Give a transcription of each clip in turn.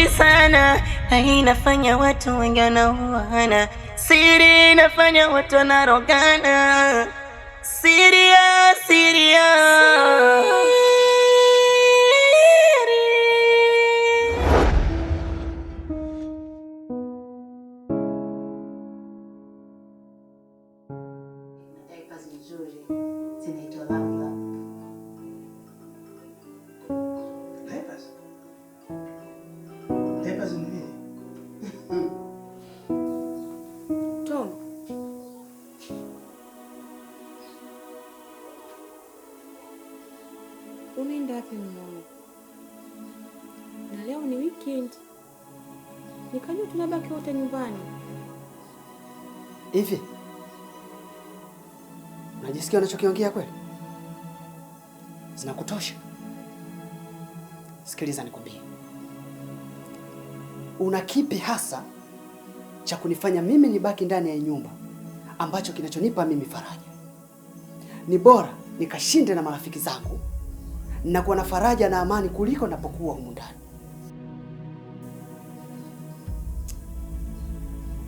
mengi sana, inafanya watu wengi wanauana. Siri inafanya watu wanarogana. Siria, Siria. Kazi nzuri zinaitwa lamba. Lepas ni nini? Tom. Unaenda wapi mwanangu? Na leo ni weekend. Nikajua tunabaki wote nyumbani. Hivi unajisikia unachokiongea kweli? Zinakutosha? Sikiliza nikwambie. Una kipi hasa cha kunifanya mimi nibaki ndani ya nyumba ambacho kinachonipa mimi faraja? Ni bora nikashinde na marafiki zangu na kuwa na faraja na amani kuliko napokuwa humu ndani.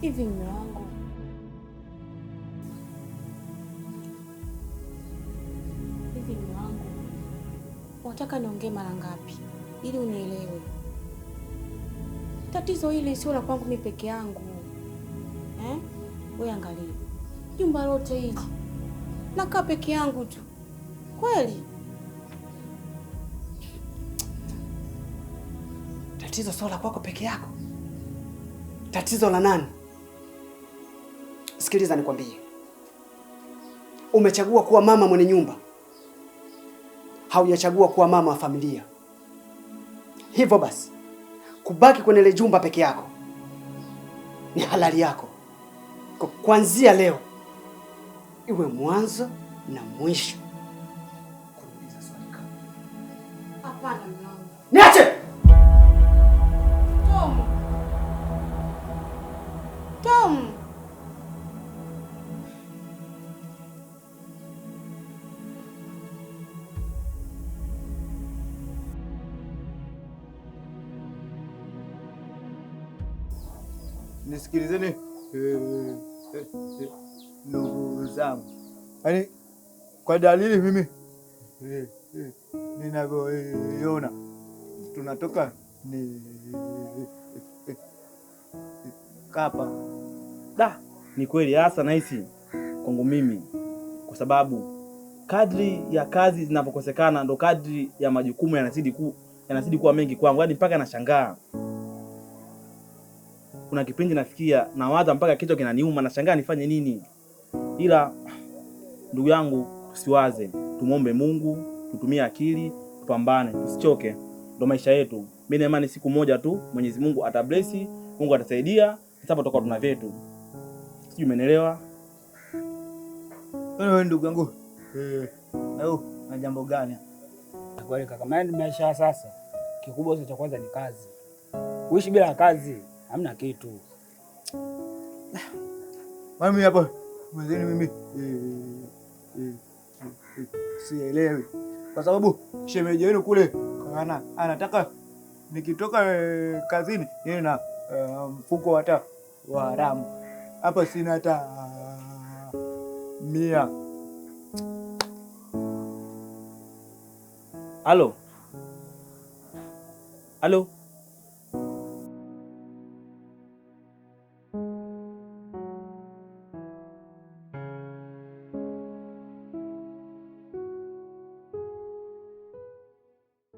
Hivi mume wangu, unataka niongee mara ngapi ili unielewe? Tatizo hili sio la kwangu mimi peke yangu. Wewe angalia. Jumba lote hili nakaa peke yangu tu. Kweli? Tatizo sio la kwako peke yako. Tatizo la nani? Sikiliza nikwambie. Umechagua kuwa mama mwenye nyumba. Haujachagua kuwa mama wa familia. Hivyo basi, kubaki kwenye ile jumba peke yako ni halali yako. Kuanzia leo iwe mwanzo na mwisho. Kuuliza swali kama. Hapana mwanangu. Niache! Tom. Nisikilizeni ndugu zangu, yaani kwa dalili mimi ninavyoiona tunatoka ni kapa. Ni kweli hasa nahisi kwangu mimi, kwa sababu kadri ya kazi zinapokosekana ndo kadri ya majukumu yanazidi kuwa mengi kwangu, hadi mpaka nashangaa. Kuna kipindi nafikia nawaza mpaka kichwa kinaniuma, nashangaa nifanye nini. Ila ndugu yangu, tusiwaze, tumuombe Mungu, tutumie akili, tupambane, tusichoke. Ndo maisha yetu. Mimi na imani siku moja tu Mwenyezi Mungu atablesi, Mungu atasaidia, sasa tutakuwa tuna vyetu. Sijui umeelewa? Wewe ndugu yangu, na jambo gani? Kweli kaka, maana maisha sasa kikubwa cha kwanza ni kazi. Kuishi bila kazi hamna kitu. Mimi hapa mwenzeni mimi sielewi, kwa sababu shemeji wenu kule anataka nikitoka kazini yeye na mfuko hata wa haramu. Hapa sina hata 100. Halo. Halo.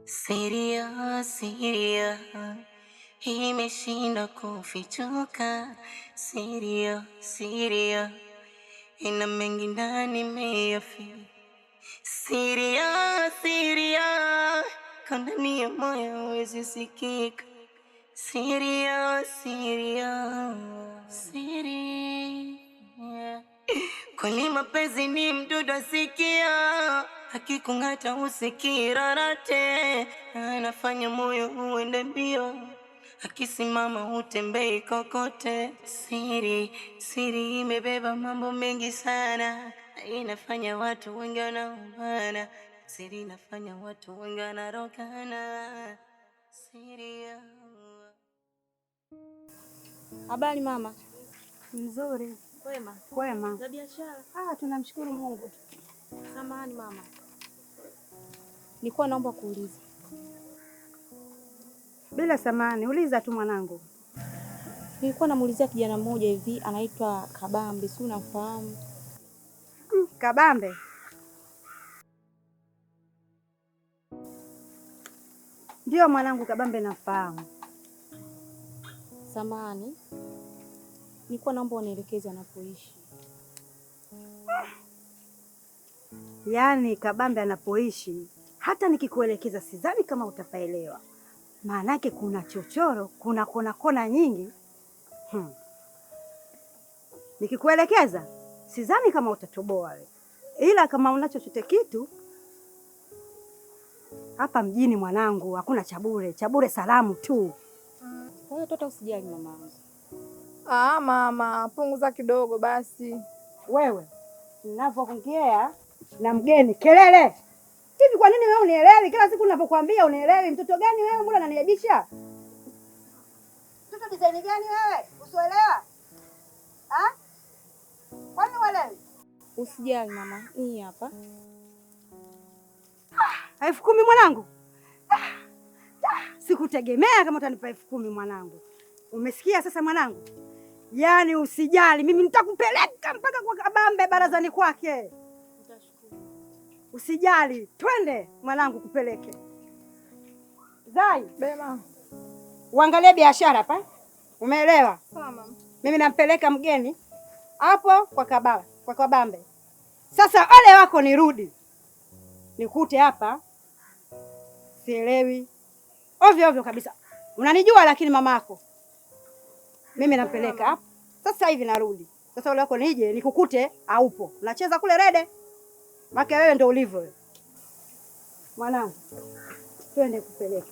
Siria, Siria, imeshinda kufichuka. Siria, Siria, ina mengi ndani meyaficha. Siria, Siria, kwa ndani ya moyo huwezi sikika. Siria, Siria, Siria, kweli mapenzi ni mdudu asikia, akikung'ata usikirarate, anafanya moyo uende mbio, akisimama utembei kokote. Siri, siri imebeba mambo mengi sana, inafanya watu wengi wanaumana. Siri inafanya watu wengi wanarogana. Siri Habari mama? Nzuri. Kwema. Kwema. Za biashara? Tunamshukuru Mungu. Samahani mama, nilikuwa naomba kuuliza. Bila samahani, uliza tu mwanangu. Nilikuwa namuulizia kijana mmoja hivi anaitwa Kabambe, si unamfahamu? Kabambe? Ndio mwanangu, Kabambe nafahamu. Samahani, nilikuwa naomba unielekeze anapoishi. Yaani Kabambe anapoishi, hata nikikuelekeza sidhani kama utapaelewa. Maanake kuna chochoro, kuna kona nyingi. Nikikuelekeza sidhani kama utatoboa wewe. Ila kama una chochote kitu hapa mjini mwanangu, hakuna chabure salamu tu. Kwa hiyo tota usijali mamangu. Mama, punguza kidogo basi. Wewe ninavyoongea na mgeni kelele hivi, kwa nini wewe unielewi? Kila siku ninapokuambia unielewi. Mtoto gani wewe, mbona unaniaibisha? Mtoto design gani wewe usielewa? Kwani uelewi? Usijali mama, hii hapa 10,000 mwanangu. Sikutegemea kama utanipa 10,000 mwanangu. Umesikia sasa mwanangu? Yaani usijali, mimi nitakupeleka mpaka kwa Kabambe barazani kwake. nitashukuru. Usijali, twende mwanangu kupeleke. Zai, Bema. uangalie biashara hapa. Umeelewa? Sawa mama. Mimi nampeleka mgeni hapo kwa Kabambe. Sasa ole wako nirudi nikute hapa sielewi ovyo kabisa. Unanijua lakini mamako. Mimi nampeleka hapa. Sasa hivi narudi. Sasa ole wako nije nikukute haupo. Unacheza kule rede. Maka wewe ndio ulivyo. Mwanangu, twende kupeleke.